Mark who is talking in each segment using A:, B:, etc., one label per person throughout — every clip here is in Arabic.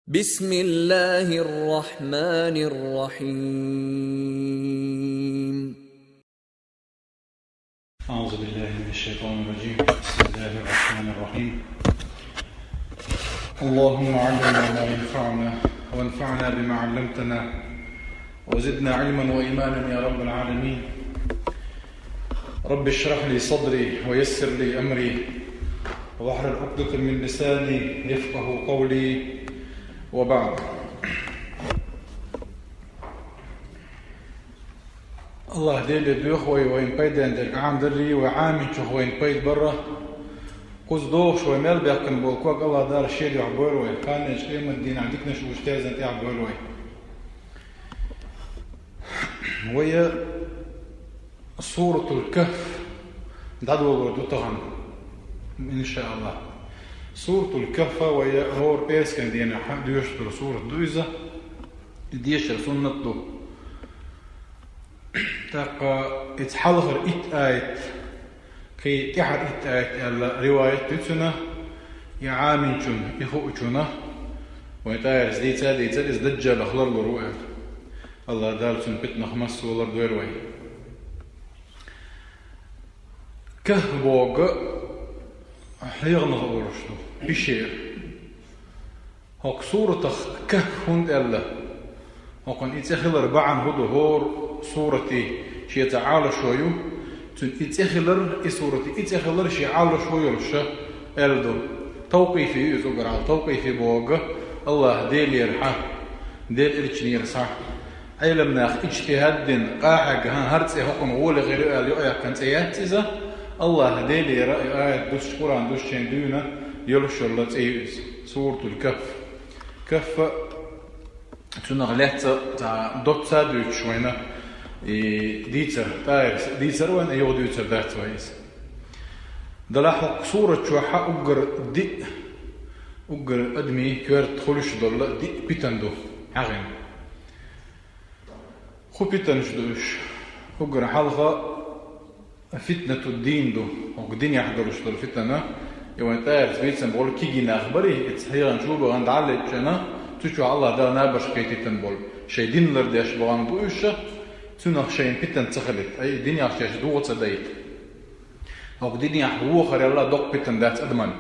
A: بسم الله الرحمن الرحيم.
B: أعوذ بالله من الشيطان الرجيم. بسم الله الرحمن الرحيم. اللهم علمنا ما ينفعنا وانفعنا بما علمتنا وزدنا علما وإيمانا يا رب العالمين. رب اشرح لي صدري ويسر لي أمري واحلل عقدة من لساني يفقه قولي، وبعد. الله ديلي دوخ وين بيد عندك عام دري وعامي تشوف وين بيد برا قوس دوخ شوي مال بيكن بوكوك الله دار الشيء يعبر وين كان يشقيم الدين عندك نشوف وش تازن يعبر وين وهي سورة الكهف دعوا وردو طغن إن شاء الله. سورة الكهف وهي هور بيرس كان دينا حد يشتر سورة دويزة ديشر سنة دو تاقا اتحلغر آيت كي تحر آيت على رواية تتسنة يعامين شن يخوء شنة ويتايرس ديتا ازدجال أخلر لرؤية الله دال سن بتنا خمس ولر دويروي كهف بوغ حيغنا غورشتو بشير هوك سورة كهف هند ألا هوكن إتخلر بعن هدو هور سورتي شي تعالى شويو تن إتخلر إسورتي إتخلر شي عالى شويو لشا ألدو توقيفي يزوغر على توقيفي بوغ الله ديل يرحى ديل إرشني يرسح علم ناخ اجتهاد قاحق هرتسي هوكن غول غير أليو كانت إياتيزا الله ديلي رأي آية دوش قرآن دوش شندونا يلوش الله تأيوز سورة الكهف كهف تنغلت تا دوت سادوش وينا ديتر تايرس ديتر وين أيو ديتر دات ويس دلاحق سورة شوحا أقر دي أقر أدمي كويرت خلوش دولة دي بيتندو حغين خو بيتنش دوش أقر حلقة فتنة الدين دو وقدين يحضروا شطر فتنة يوان تايرس بيتسن بقول كيجينا أخباري اتحيغا نشوبه غند علي جنا تشو الله دا نابش كيتي تنبول شي دين لرديش بغان بوشة تنخ شين بيتن تخلت أي دين يحشيش دوغة صدايت وقدين يحبوه خري الله دوق بيتن دات أدمان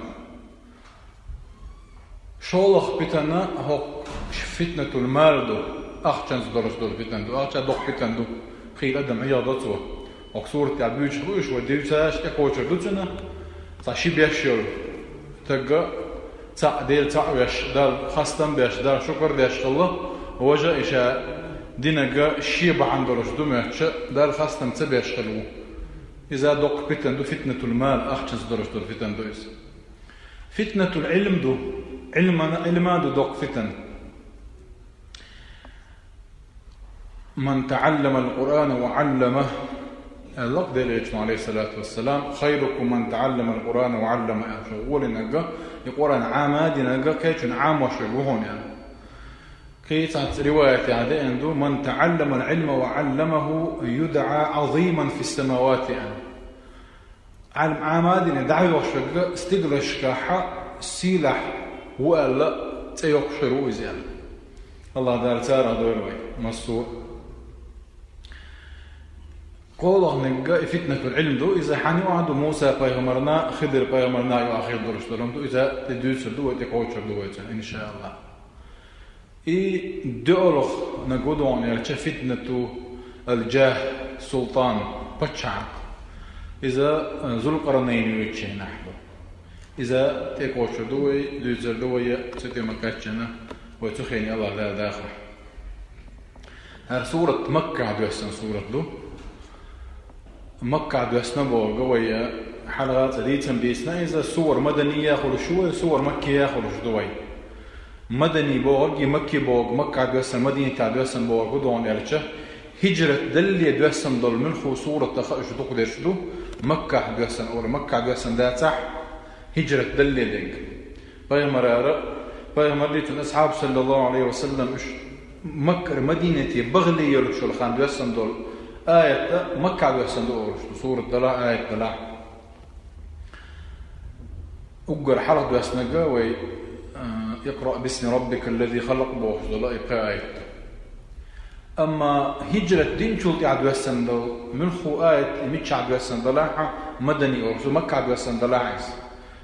B: شولخ بيتنا هو فتنة المال دو أخشنس درس دو بيتن دو أخشا دوق بيتن دو خيل أدم عيادته وكسورة تعبيش خوش وديوساش تكوشر دوتنا تعشي بيشير تجا تعديل تعويش دار خاصة بيش دار شكر ديش الله وجا إشا دينجا شيب عند رشدو مهتش دار خاصة تبيش خلو إذا دوق فتن دو فتنة المال أخشنس درش دو فتن دويس فتنة العلم دو علما دو دوق فتن من تعلم القرآن وعلمه اللق ديل عليه الصلاة والسلام خيركم من تعلم القرآن وعلم شغول نجا القرآن عامادي نجا كيشن عام وشغوهون يعني كي تعت رواية عدي عنده من تعلم العلم وعلمه يدعى عظيما في السماوات يعني علم عامادي ندعي وشغ استقلش كحا سيلح ولا تيقشروا زين الله دار تارا دوروي مسؤول قوله نجا فتنة العلم دو إذا حني وعدو موسى بيغمرنا خضر بيغمرنا يؤخر درش درهم دو إذا تدوس دو وتقوشر دو إن شاء الله دولخ نقولون يعني فتنة الجاه سلطان بتشع إذا ذو القرنين يوتشي نحبه إذا تقوشر دو دوزر دو ستي مكاتشنا وتخيني الله لا داخل هر سورة مكة عدوسن سورة دو مكة عدوسنا بوغوية حلقات ديتن بيسنا إذا صور مدنية خلشوه صور مكية خلشدوي مدني بوغي مكي بوغ مكة عدوسن مدينة عدوسن بوغ دون يرجع هجرة دلي عدوسن دول منخو صورة تخرج دوق ديشدو مكة عدوسن أول مكة عدوسن داتح هجرة دلي ديك بيغمر ليتن أصحاب صلى الله عليه وسلم مكة مدينة بغلي يرشو الخان عدوسن دول آية مكة عدوسن دول سورة دلاء آية دلاء أقر حلق عدوسن قوي اقرأ باسم ربك الذي خلق بوشدل إقاء أما هجرة دين شلت عدو السندل ملخو آية ميتش عدو السندلاحة مدني أرسو مكة عدو السندلاحة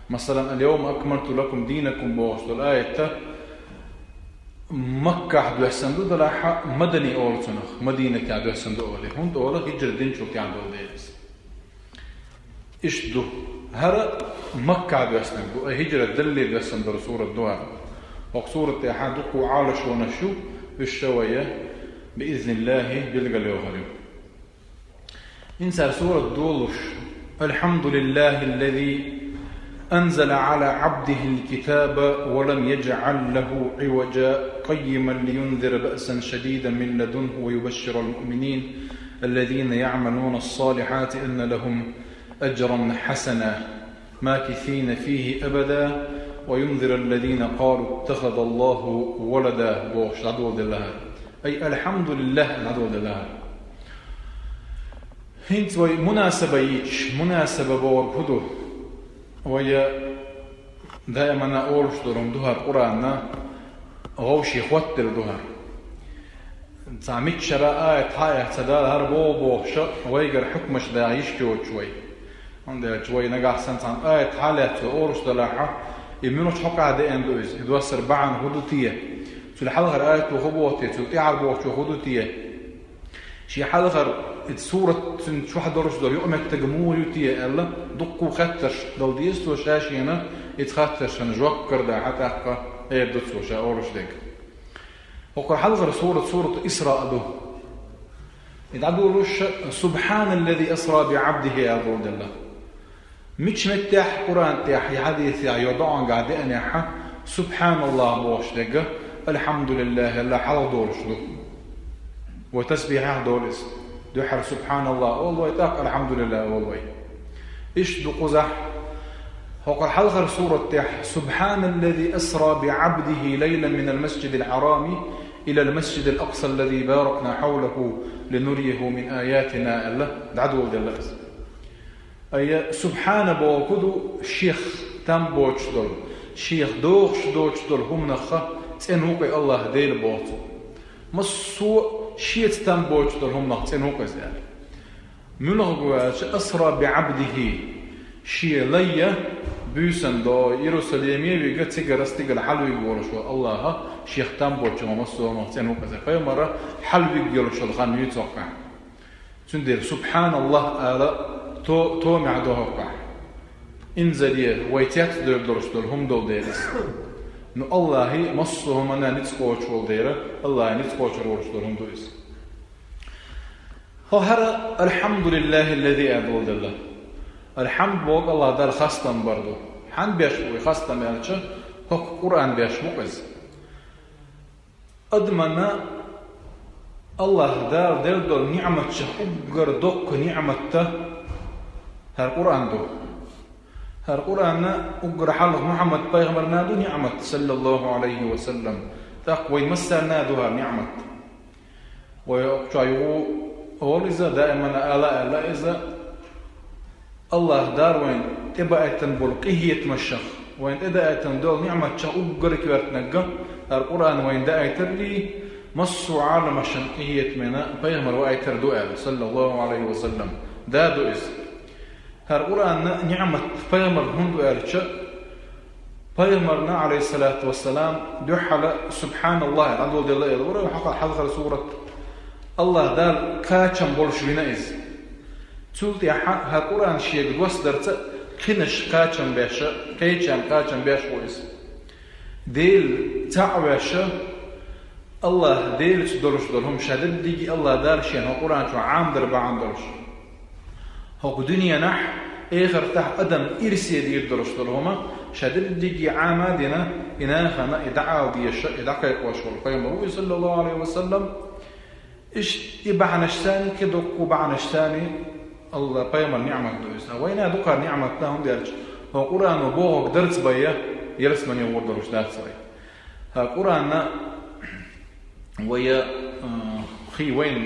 B: مثلا اليوم أكملت لكم دينكم بوشدل آية مكة عدو السندلاحة مدني أرسو مدينة عدو السندلاحة هون دولا هجرة دين شلت عدو الديس إشدو هرا مكة عدو السندلاحة هجرة دليل السندل سورة الدوار وقصورة أحدكم عالش ونشو بالشوية بإذن الله بيلقى اليوغريو إنسان سورة دولش الحمد لله الذي أنزل على عبده الكتاب ولم يجعل له عوجا قيما لينذر بأسا شديدا من لدنه ويبشر المؤمنين الذين يعملون الصالحات أن لهم أجرا حسنا ماكثين فيه أبدا وينذر الذين قالوا اتخذ الله ولدا بوش عدو الله أي الحمد لله عدو الله هنت وي مناسبة يتش مناسبة بور هدو ويا دائما أولش درهم دهر قرآن غوشي خوتر دهر تعميت شراء آية هاي احتدال هر بوش ويقر حكمش دا يشكو شوي عندها شوي نقع سنتان آية حالات أولش دلاحة يمنوش حقا دي اندوز يدوسر بعن هدوتية في الحلقة آية وخبوتي تلقيع بوش وخدوتية شي حلقة السورة شو حد درش دور يؤمك تجمو يوتية ألا دقو خطرش دل ديستو شاشينا يتخطرش نجوكر دا حتى أحقا يبدتسو شا أورش ديك وقر حلقة سورة إسراء دو يدعدو رش سبحان الذي أسرى بعبده يا عبد الله مش متاح قرآن تاح حديث يوضعن قاعد أنيحة سبحان الله بوش دقة الحمد لله لا حلو دولش دو وتسبيحه دولس دحر سبحان الله والله يتاق الحمد لله والله إيش دو قزح وقال حلقة سورة تاح سبحان الذي أسرى بعبده ليلا من المسجد الحرام إلى المسجد الأقصى الذي باركنا حوله لنريه من آياتنا الله دعدو الله أي سبحان بوكدو شيخ تام بوشدل شيخ دوش دل هم نخا تنوقي الله ديل بوتو مسو شيت تام بوشدل هم نخ تنوقي زال ملغواش أسرى بعبده شي ليا بيسن دو يروسليمي بيجا تيجرستيجل حلو يقول شو الله شيخ تام بوشو مسو نخ تنوقي زال في مرة حلو يقول شو الخان يتوقع تندير سبحان الله آلا تو معدوه قاع إنزليه ويتيات درش دول هم دول ديرس نو الله مصهم أنا نتسقوش وول ديره الله نتسقوش ورش دول هم دويس هو هذا الحمد لله الذي أدول الله الحمد بوق الله دار خاصة برضو حمد بيشوي خاصة مالشه هو قرآن بيشوقز أدمنا الله دار دول نعمة شهوجر دوك نعمته هر قرآن دو هر قرآن أقرأ حلق محمد بيغمر نادو نعمة صلى الله عليه وسلم تقوي مسر نادوها نعمة ويقشعيو أول إذا دائما ألا إذا الله دار وين تبقى بلقيه يتمشخ وين إذا دول نعمة شا أقرأ كوارتنقى هر قرآن وين دائتر لي مصو عالم الشنقية منا بيغمر وآيتر دوئل صلى الله عليه وسلم دادو إذا هر قرآن نعمة بيغمر هندو أرشا بيغمرنا عليه الصلاة والسلام دحل سبحان الله عدو دي الله يدور وحقا حلقة سورة الله دال كاچم بولش بنائز تولتي هر قرآن شيء دوسترت كنش كاچم باشا كيچم كاچم باش ويس ديل تعواشا الله ديل تدرش دلهم شدد ديجي الله دار شيء هر قرآن شو عام دربا عام درش هو دنيا نح آخر تح أدم إرسي دير درشتلهما شدد ديجي عامادنا إناخنا إدعاء ديش إدعاء وشول قيمه صلى الله عليه وسلم إيش يبعنشتاني كدوك وبعنشتاني الله قيم النعمة دوسنا وين دوكا نعمة لهم ديرش هو قرآن وبوه درس بيا يرس من يور درشتات صحيح ها قرآن ويا خي وين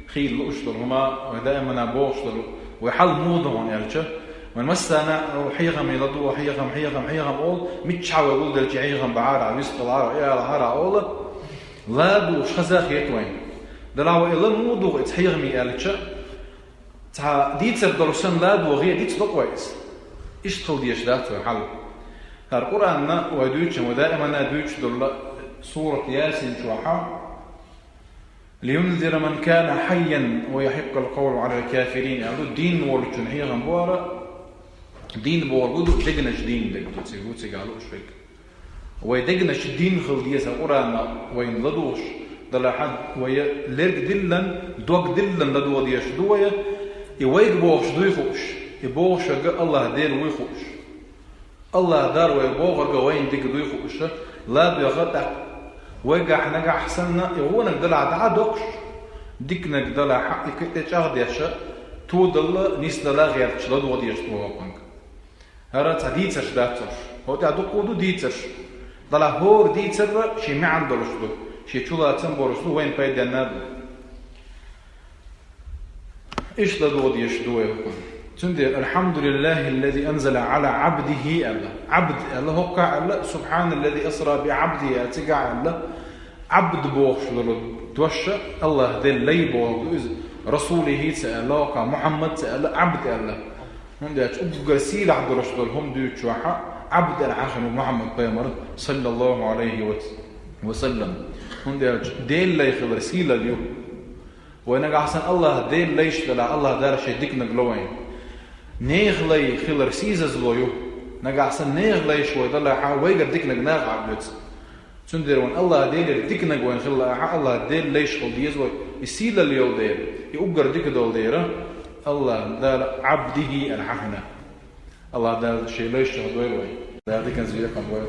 B: خي الأشتر هما ودائما بوشتر ويحل موضوعهم يرجع من مسنا وحيغم يلدو حيغم أول متشعو يقول دل حيغم بعارة ويسط العارة إيه العارة أول لا دو شخزاخ يتوين دلاو إلا نودو إتحيغم يالتش تا ديتر درسن لا دو غير ديت دقويس إشتغل ديش داتو حل القرآن ودوتش ودائما دوتش دل سورة ياسين شوحا لينذر من كان حيا ويحق القول على الكافرين يعني الدين ولتن هي غنبوارة دين بورغودو دغنش دين دغتي قالوا شويك ويدغنش دين خل ديس القرآن وين لدوش دل حد وي لرق دلن دوق دلن لدو ديش دويا يويق بوش دويخوش يبوش الله دير ويخوش الله دار ويبوغ وين ديك دويخوش لا بيغطى ويقع نقع حسنا يقولك دلع دعادوكش ديك نقدلع حقك تشاهد يشا تو دل نيس دلا غير تشلد وديش توقنك هرا تديتر داتر هو تعدقودو ديتر دلا هور ديتر شي ما عندلشدو شي تشولا تنبورشدو وين بايد الناب ايش دلو وديش دو يقول تندير الحمد لله الذي أنزل على عبده الله عبد الله هو الله سبحان الذي أسرى بعبده أتقع الله عبد بوخ توشى الله ذي لي بوخ رسوله سأله محمد سأله عبد الله هم ديش أبقى سيل عبد رسول هم ديش وحا عبد العاخر محمد بيمر صلى الله عليه وسلم هم ديش ديل لي خل رسيل اليوم وأنا أحسن الله ديل ليش لا الله دار شيء ديك نقلوين نيغلي خيلر سيزز لويو نقعسن نيغلي شوي ضل حا ويقر ديك نقناغ عبلت تندير وان الله ديل ديك نقوين خلا الله ديل ليش خل ديز وي يسيل اليو دير يقر ديك دول ديره الله دار عبده الححنا الله دار شيء ليش خل وي دار ديك نزيد كم وي